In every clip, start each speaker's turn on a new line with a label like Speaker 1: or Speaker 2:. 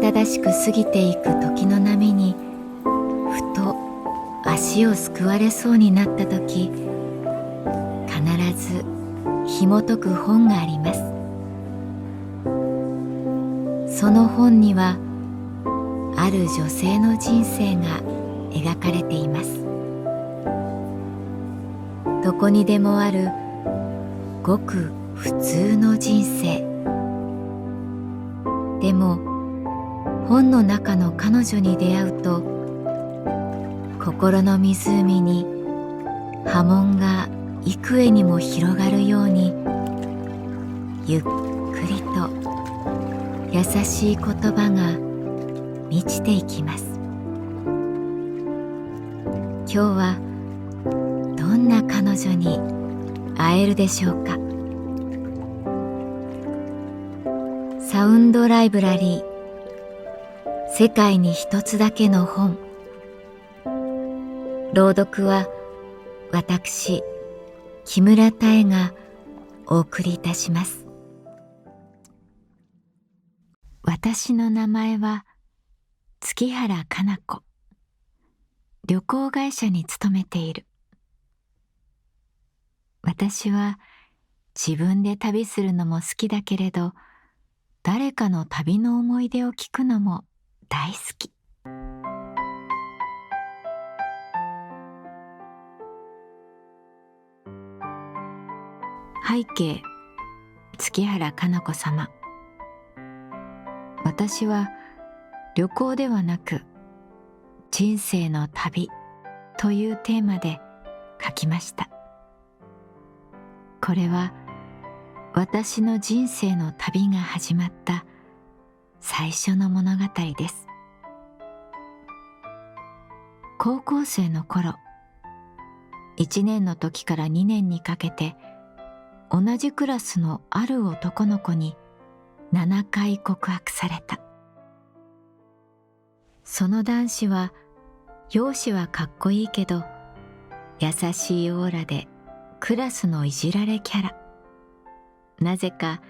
Speaker 1: ただしく過ぎていく時の波にふと足をすくわれそうになった時、必ず紐解く本があります。その本にはある女性の人生が描かれています。どこにでもあるごく普通の人生。でも本の中の彼女に出会うと、心の湖に波紋が幾重にも広がるように、ゆっくりと優しい言葉が満ちていきます。今日はどんな彼女に会えるでしょうか。サウンドライブラリー、世界に一つだけの本。朗読は私、木村多江がお送りいたします。私の名前は月原かな子。旅行会社に勤めている。私は自分で旅するのも好きだけれど、誰かの旅の思い出を聞くのも大好き。背景、月原かな子様。私は旅行ではなく人生の旅というテーマで書きました。これは私の人生の旅が始まった最初の物語です。高校生の頃、1年の時から2年にかけて同じクラスのある男の子に7回告白された。その男子は容姿はかっこいいけど優しいオーラでクラスのいじられキャラ。なぜか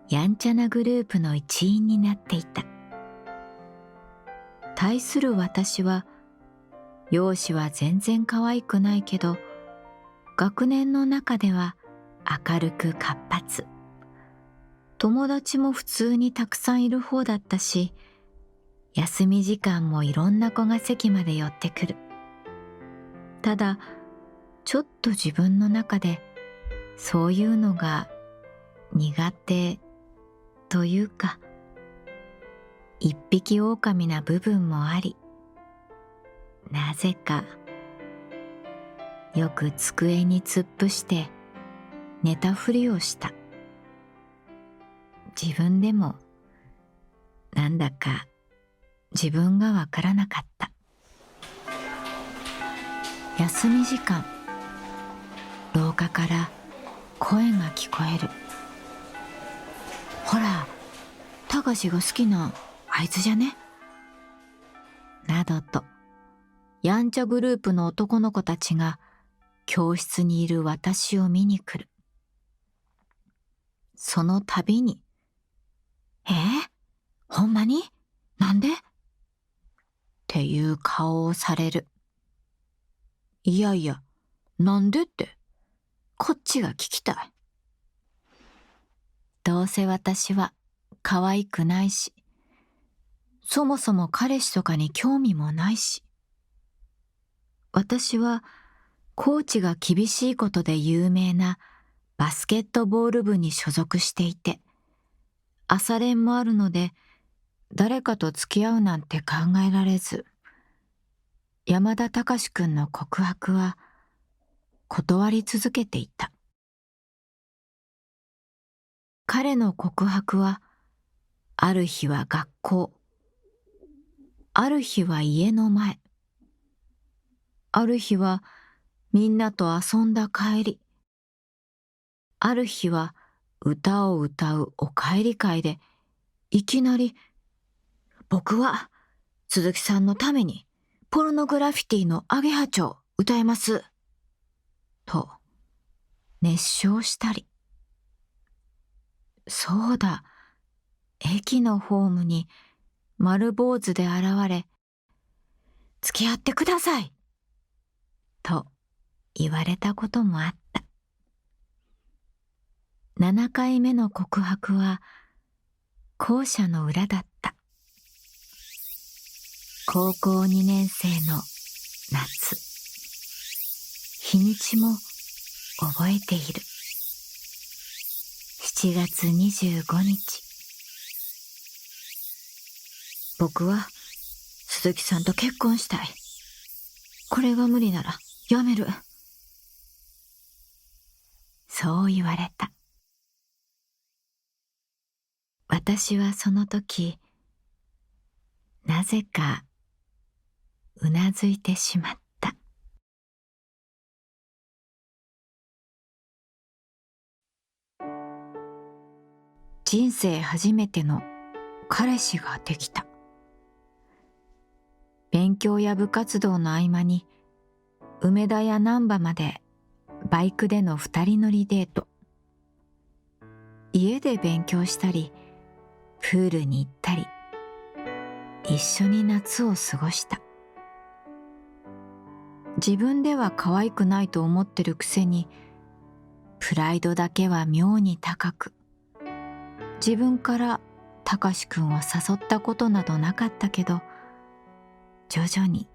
Speaker 1: やんちゃなグループの一員になっていた。対する私は容姿は全然可愛くないけど学年の中では明るく活発。友達も普通にたくさんいる方だったし、休み時間もいろんな子が席まで寄ってくる。ただちょっと自分の中でそういうのが苦手というか、一匹狼な部分もあり、なぜかよく机に突っ伏して寝たふりをした。自分でもなんだか自分がわからなかった。休み時間、廊下から声が聞こえる。ほら、たかしが好きなあいつじゃね？などと、やんちゃグループの男の子たちが教室にいる私を見に来る。その度に、ほんまに？なんで？っていう顔をされる。いやいや、なんでって、こっちが聞きたい。どうせ私は可愛くないし、そもそも彼氏とかに興味もないし、私はコーチが厳しいことで有名なバスケットボール部に所属していて、朝練もあるので誰かと付き合うなんて考えられず、山田隆くんの告白は断り続けていた。彼の告白は、ある日は学校、ある日は家の前、ある日はみんなと遊んだ帰り、ある日は歌を歌うお帰り会で、いきなり、僕は鈴木さんのためにポルノグラフィティのアゲハチョウ歌えます。と熱唱したり。そうだ、駅のホームに丸坊主で現れ、付き合ってくださいと言われたこともあった。7回目の告白は校舎の裏だった。高校2年生の夏。日にちも覚えている。7月25日。僕は鈴木さんと結婚したい。これが無理ならやめる。そう言われた。私はその時、なぜかうなずいてしまった。人生初めての彼氏ができた。勉強や部活動の合間に梅田や難波までバイクでの2人乗りデート。家で勉強したりプールに行ったり一緒に夏を過ごした。自分では可愛くないと思ってるくせにプライドだけは妙に高く、自分からたかしくんを誘ったことなどなかったけど、徐々に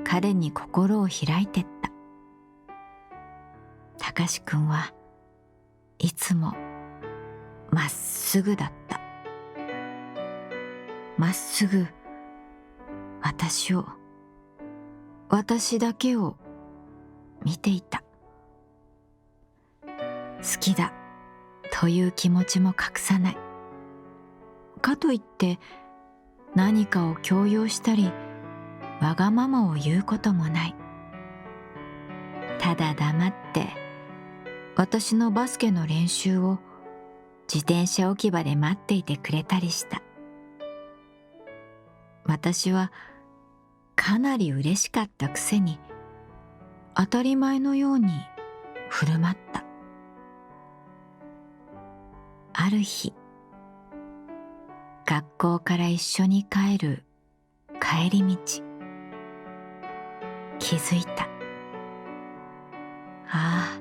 Speaker 1: 彼に心を開いてった。たかしくんはいつもまっすぐだった。まっすぐ私だけを見ていた。好きだという気持ちも隠さない。かといって何かを強要したりわがままを言うこともない。ただ黙って私のバスケの練習を自転車置き場で待っていてくれたりした。私はかなり嬉しかったくせに当たり前のように振る舞った。ある日、学校から一緒に帰る帰り道、気づいた。ああ、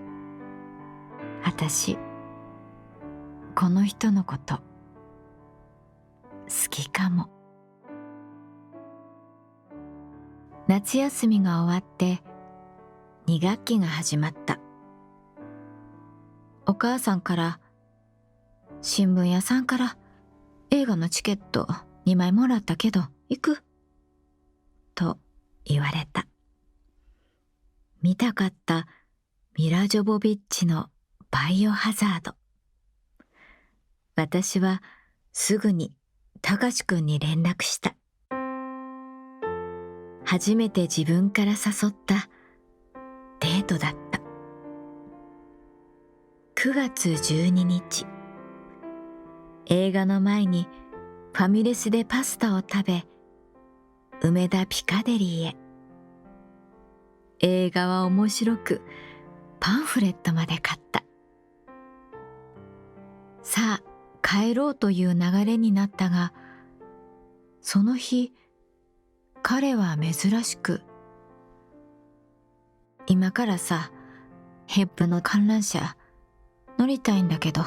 Speaker 1: 私この人のこと好きかも。夏休みが終わって2学期が始まった。お母さんから新聞屋さんから映画のチケット2枚もらったけど行くと言われた。見たかったミラ・ジョボビッチのバイオハザード。私はすぐにたかしくんに連絡した。初めて自分から誘ったデートだった。9月12日、映画の前にファミレスでパスタを食べ、梅田ピカデリーへ。映画は面白く、パンフレットまで買った。さあ帰ろうという流れになったが、その日彼は珍しく、今からさ、ヘップの観覧車乗りたいんだけど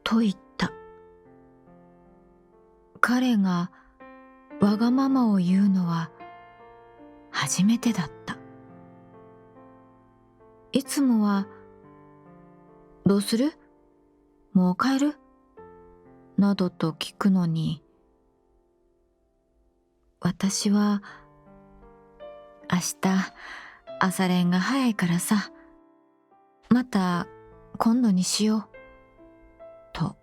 Speaker 1: と言った。彼がわがままを言うのは初めてだった。いつもはどうする？もう帰る？などと聞くのに、私は明日朝練が早いからさ、また今度にしようと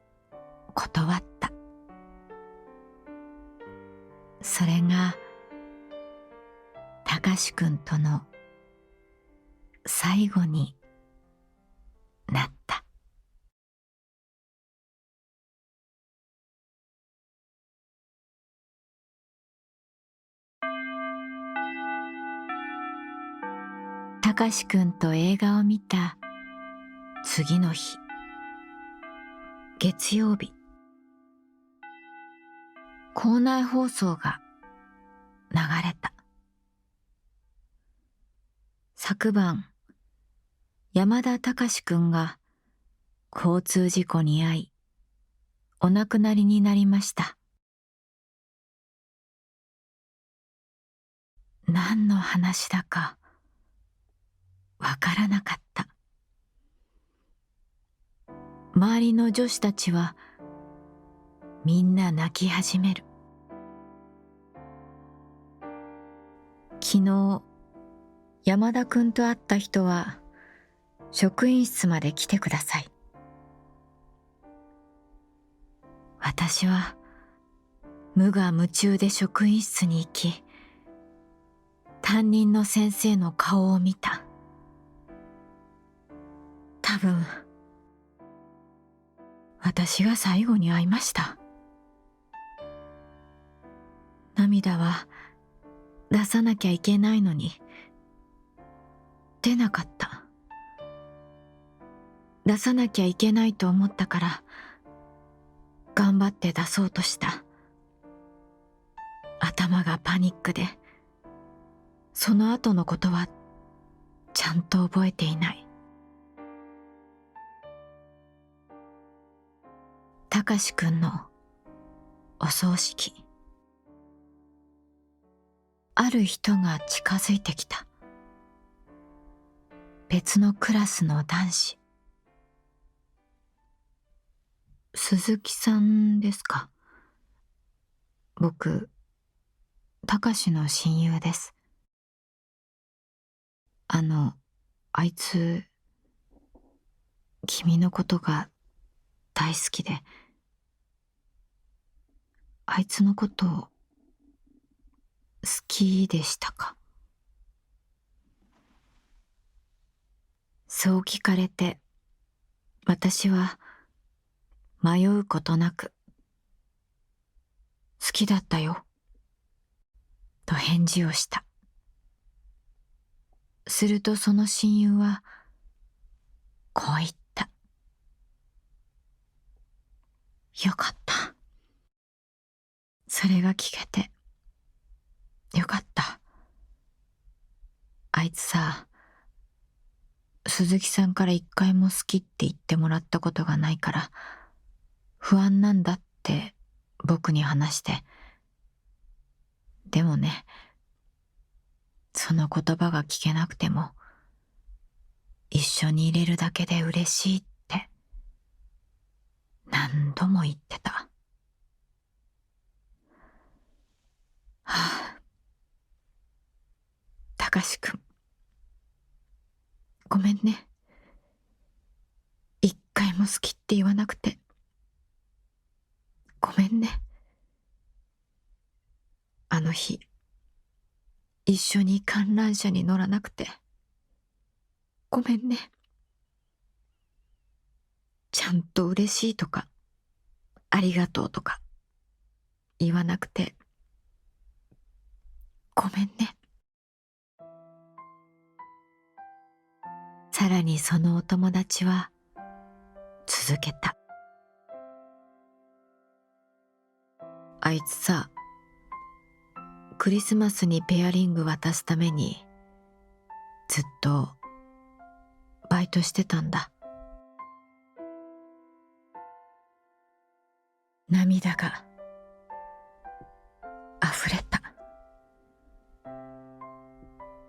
Speaker 1: 断った。それがたかしくんとの最後になった。たかしくんと映画を見た次の日、月曜日。校内放送が流れた。昨晩、山田隆くんが交通事故に遭い、お亡くなりになりました。何の話だかわからなかった。周りの女子たちはみんな泣き始める。昨日、山田くんと会った人は職員室まで来てください。私は無我夢中で職員室に行き、担任の先生の顔を見た。多分、私が最後に会いました。涙は出さなきゃいけないのに、出なかった。出さなきゃいけないと思ったから、頑張って出そうとした。頭がパニックで、その後のことはちゃんと覚えていない。たかしくんのお葬式。ある人が近づいてきた。別のクラスの男子。鈴木さんですか？僕、たかしの親友です。あいつ、君のことが大好きで、あいつのこと好きでしたか？そう聞かれて、私は迷うことなく、好きだったよ、と返事をした。するとその親友は、こう言った。よかった。それが聞けて、よかった。あいつさ、鈴木さんから一回も好きって言ってもらったことがないから、不安なんだって僕に話して。でもね、その言葉が聞けなくても、一緒にいれるだけで嬉しいって何度も言ってた。はあ、たかしくん、ごめんね。一回も好きって言わなくて。ごめんね。あの日、一緒に観覧車に乗らなくて。ごめんね。ちゃんと嬉しいとか、ありがとうとか、言わなくて。ごめんね。さらにそのお友達は続けた。あいつさ、クリスマスにペアリング渡すためにずっとバイトしてたんだ。涙が溢れた。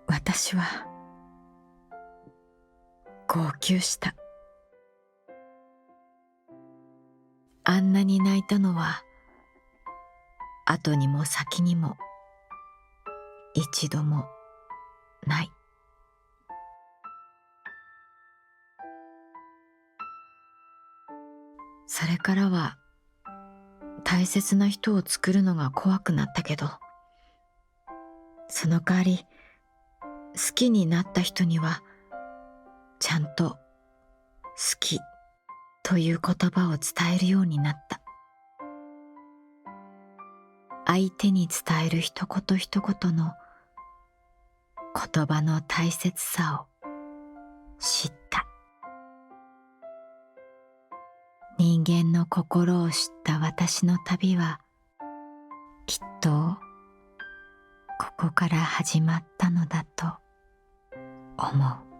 Speaker 1: 私は号泣した。あんなに泣いたのは後にも先にも一度もない。それからは大切な人を作るのが怖くなったけど、その代わり好きになった人にはちゃんと好きという言葉を伝えるようになった。相手に伝える一言一言の言葉の大切さを知った。人間の心を知った私の旅はとここから始まったのだと思う。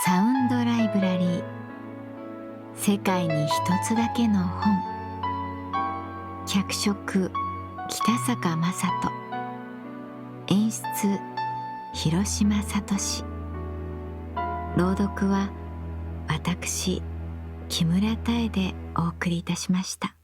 Speaker 1: サウンドライブラリー、世界に一つだけの本。脚色北坂雅人、演出広島聡。朗読は私木村多江でお送りいたしました。